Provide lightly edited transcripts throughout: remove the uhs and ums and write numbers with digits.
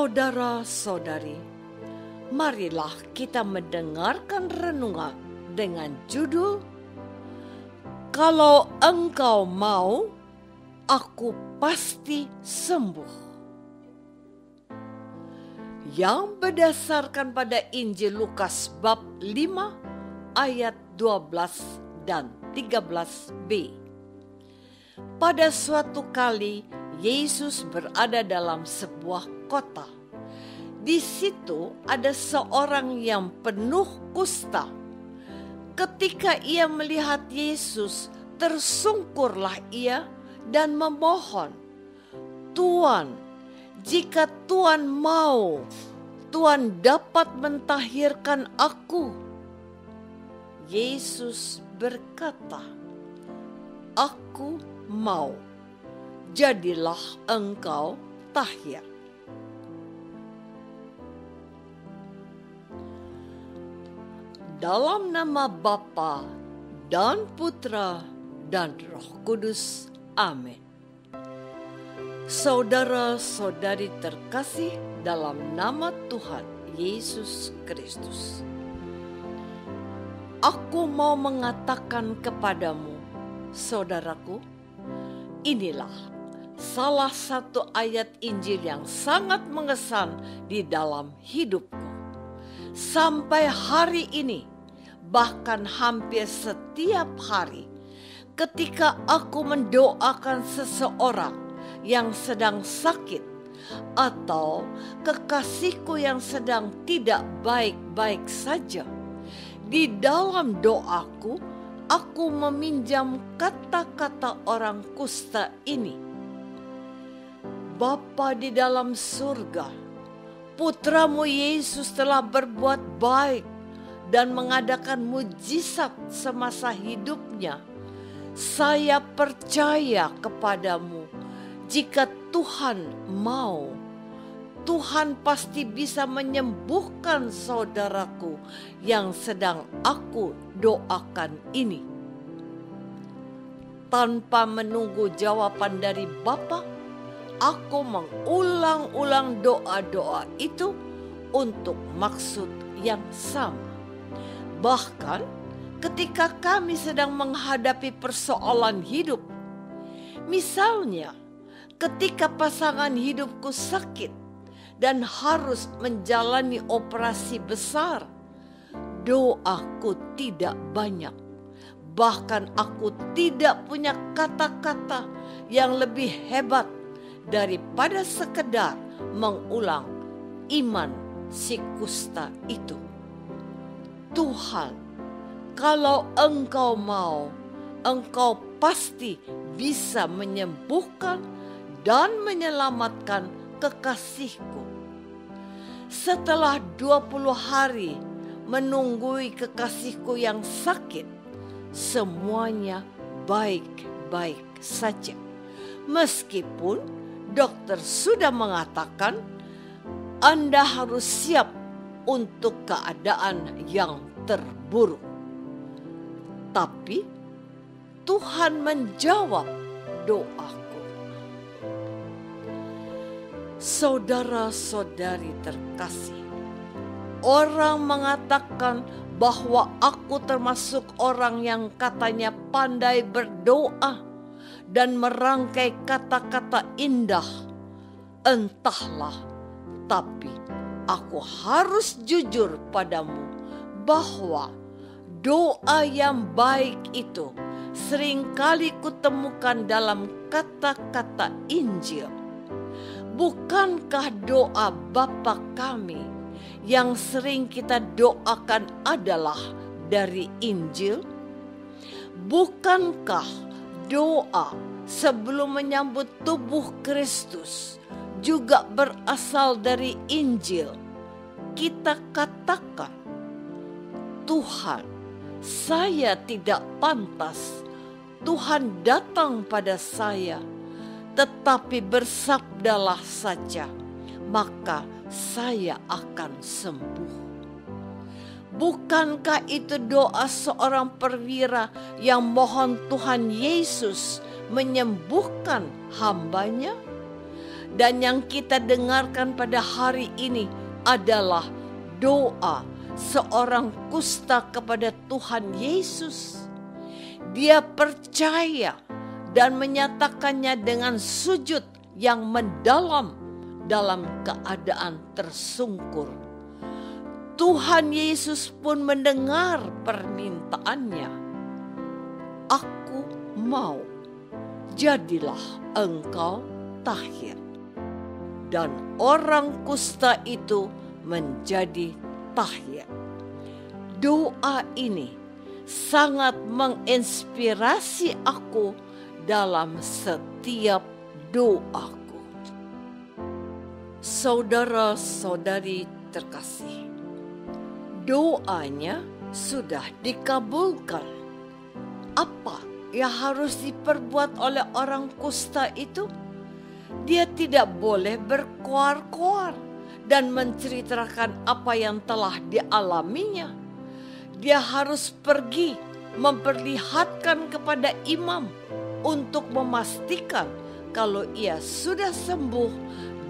Saudara-saudari, marilah kita mendengarkan renungan dengan judul "Kalau engkau mau, aku pasti sembuh", yang berdasarkan pada Injil Lukas bab 5 ayat 12 dan 13b. Pada suatu kali Yesus berada dalam sebuah kota. Di situ ada seorang yang penuh kusta. Ketika ia melihat Yesus, tersungkurlah ia dan memohon, "Tuan, jika Tuan mau, Tuan dapat mentahirkan aku." Yesus berkata, "Aku mau, jadilah engkau tahir." Dalam nama Bapa dan Putra dan Roh Kudus. Amin. Saudara-saudari terkasih dalam nama Tuhan Yesus Kristus, aku mau mengatakan kepadamu, saudaraku, inilah salah satu ayat Injil yang sangat mengesan di dalam hidupku. Sampai hari ini, bahkan hampir setiap hari, ketika aku mendoakan seseorang yang sedang sakit atau kekasihku yang sedang tidak baik-baik saja, di dalam doaku, aku meminjam kata-kata orang kusta ini. Bapa di dalam surga, Putramu Yesus telah berbuat baik dan mengadakan mujizat semasa hidupnya. Saya percaya kepadamu, jika Tuhan mau, Tuhan pasti bisa menyembuhkan saudaraku yang sedang aku doakan ini. Tanpa menunggu jawaban dari Bapa, aku mengulang-ulang doa-doa itu untuk maksud yang sama. Bahkan ketika kami sedang menghadapi persoalan hidup, misalnya ketika pasangan hidupku sakit dan harus menjalani operasi besar, doaku tidak banyak. Bahkan aku tidak punya kata-kata yang lebih hebat daripada sekedar mengulang iman si kusta itu. Tuhan, kalau engkau mau, engkau pasti bisa menyembuhkan dan menyelamatkan kekasihku. Setelah 20 hari menunggui kekasihku yang sakit, semuanya baik-baik saja. Meskipun dokter sudah mengatakan Anda harus siap untuk keadaan yang terburuk. Tapi Tuhan menjawab doaku. Saudara-saudari terkasih, orang mengatakan bahwa aku termasuk orang yang katanya pandai berdoa dan merangkai kata-kata indah. Entahlah, tapi aku harus jujur padamu bahwa doa yang baik itu seringkali kutemukan dalam kata-kata Injil. Bukankah doa Bapa kami yang sering kita doakan adalah dari Injil? Bukankah doa sebelum menyambut tubuh Kristus juga berasal dari Injil? Kita katakan, "Tuhan, saya tidak pantas Tuhan datang pada saya, tetapi bersabdalah saja, maka saya akan sembuh." Bukankah itu doa seorang perwira yang mohon Tuhan Yesus menyembuhkan hambanya? Dan yang kita dengarkan pada hari ini adalah doa seorang kusta kepada Tuhan Yesus. Dia percaya dan menyatakannya dengan sujud yang mendalam dalam keadaan tersungkur. Tuhan Yesus pun mendengar permintaannya. Aku mau, jadilah engkau tahir. Dan orang kusta itu menjadi tahir. Doa ini sangat menginspirasi aku dalam setiap doaku. Saudara-saudari terkasih, doanya sudah dikabulkan. Apa yang harus diperbuat oleh orang kusta itu? Dia tidak boleh berkoar-koar dan menceritakan apa yang telah dialaminya. Dia harus pergi memperlihatkan kepada imam untuk memastikan kalau ia sudah sembuh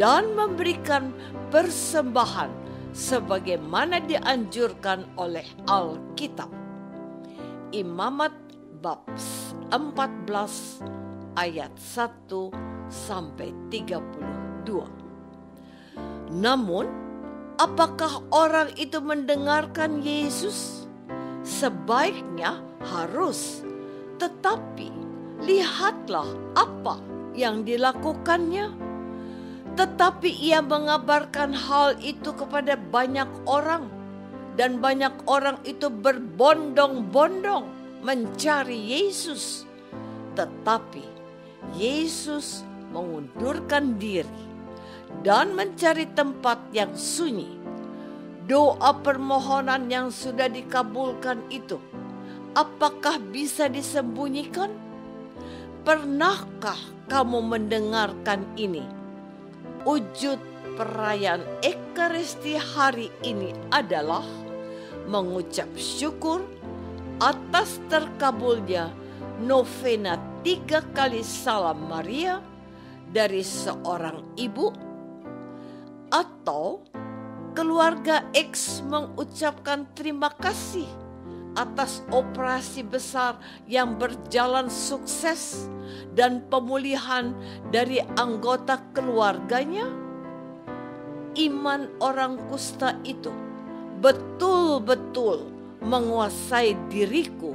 dan memberikan persembahan sebagaimana dianjurkan oleh Alkitab. Imamat bab 14 ayat 1 sampai 32. Namun, apakah orang itu mendengarkan Yesus? Sebaiknya harus, tetapi lihatlah apa yang dilakukannya. Tetapi ia mengabarkan hal itu kepada banyak orang, dan banyak orang itu berbondong-bondong mencari Yesus. Tetapi Yesus mengundurkan diri dan mencari tempat yang sunyi. Doa permohonan yang sudah dikabulkan itu, apakah bisa disembunyikan? Pernahkah kamu mendengarkan ini? Wujud perayaan Ekaristi hari ini adalah mengucap syukur atas terkabulnya novena 3 kali Salam Maria dari seorang ibu, atau keluarga X mengucapkan terima kasih atas operasi besar yang berjalan sukses dan pemulihan dari anggota keluarganya. Iman orang kusta itu betul-betul menguasai diriku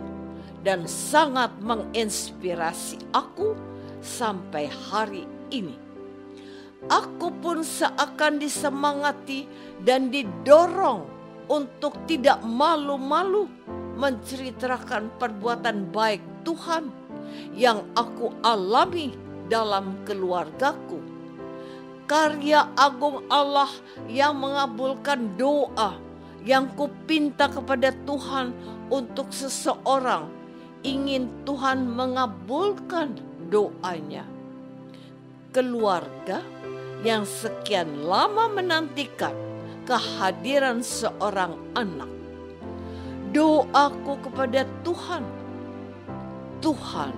dan sangat menginspirasi aku sampai hari ini. Aku pun seakan disemangati dan didorong untuk tidak malu-malu menceritakan perbuatan baik Tuhan yang aku alami dalam keluargaku. Karya agung Allah yang mengabulkan doa yang kupinta kepada Tuhan untuk seseorang, ingin Tuhan mengabulkan doanya. Keluarga yang sekian lama menantikan kehadiran seorang anak. Doaku kepada Tuhan, Tuhan,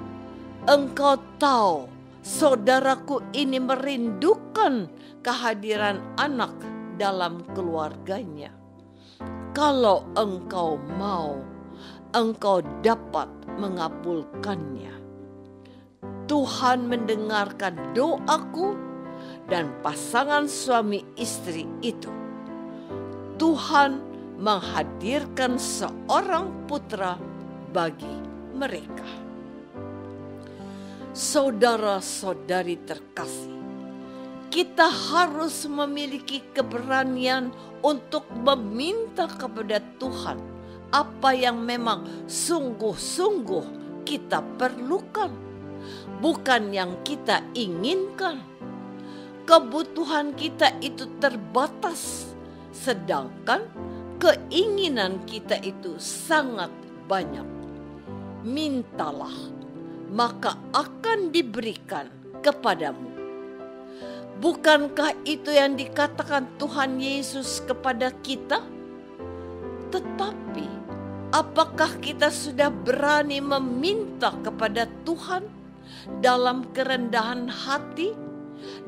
Engkau tahu saudaraku ini merindukan kehadiran anak dalam keluarganya. Kalau Engkau mau, Engkau dapat mengabulkannya. Tuhan mendengarkan doaku dan pasangan suami istri itu. Tuhan menghadirkan seorang putra bagi mereka. Saudara-saudari terkasih, kita harus memiliki keberanian untuk meminta kepada Tuhan apa yang memang sungguh-sungguh kita perlukan, bukan yang kita inginkan. Kebutuhan kita itu terbatas, sedangkan keinginan kita itu sangat banyak. Mintalah, maka akan diberikan kepadamu. Bukankah itu yang dikatakan Tuhan Yesus kepada kita? Tetapi apakah kita sudah berani meminta kepada Tuhan dalam kerendahan hati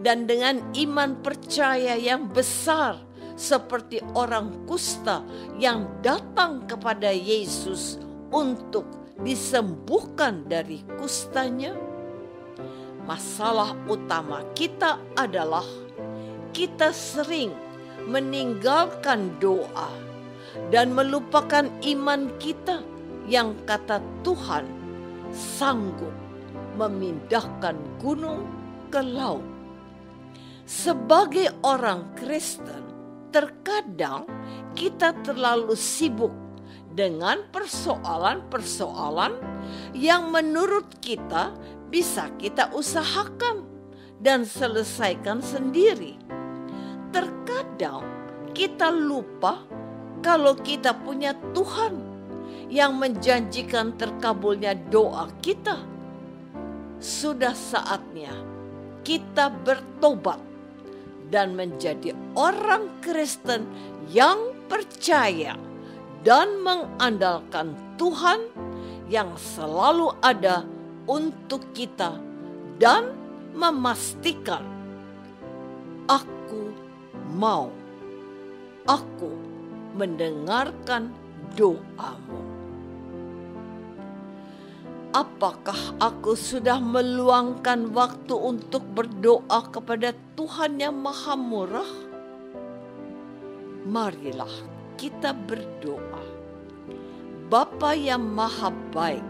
dan dengan iman percaya yang besar seperti orang kusta yang datang kepada Yesus untuk disembuhkan dari kustanya? Masalah utama kita adalah kita sering meninggalkan doa dan melupakan iman kita yang kata Tuhan sanggup memindahkan gunung ke laut. Sebagai orang Kristen, terkadang kita terlalu sibuk dengan persoalan-persoalan yang menurut kita bisa kita usahakan dan selesaikan sendiri. Terkadang kita lupa kalau kita punya Tuhan yang menjanjikan terkabulnya doa kita. Sudah saatnya kita bertobat dan menjadi orang Kristen yang percaya dan mengandalkan Tuhan yang selalu ada untuk kita dan memastikan, aku mau, aku mendengarkan doamu. Apakah aku sudah meluangkan waktu untuk berdoa kepada Tuhan yang Maha Murah? Marilah kita berdoa. Bapa yang Maha Baik,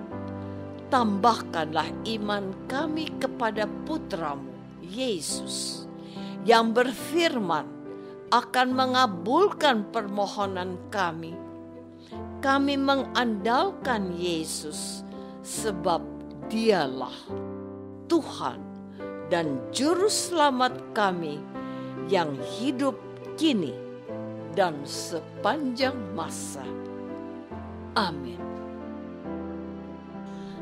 tambahkanlah iman kami kepada Putra-Mu, Yesus, yang berfirman akan mengabulkan permohonan kami. Kami mengandalkan Yesus, sebab Dialah Tuhan dan Juru Selamat kami yang hidup kini dan sepanjang masa. Amin.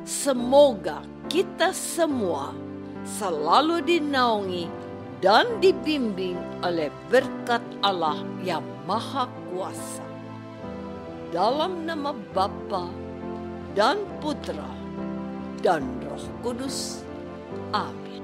Semoga kita semua selalu dinaungi dan dibimbing oleh berkat Allah yang Maha Kuasa. Dalam nama Bapa dan Putra dan Roh Kudus. Amin.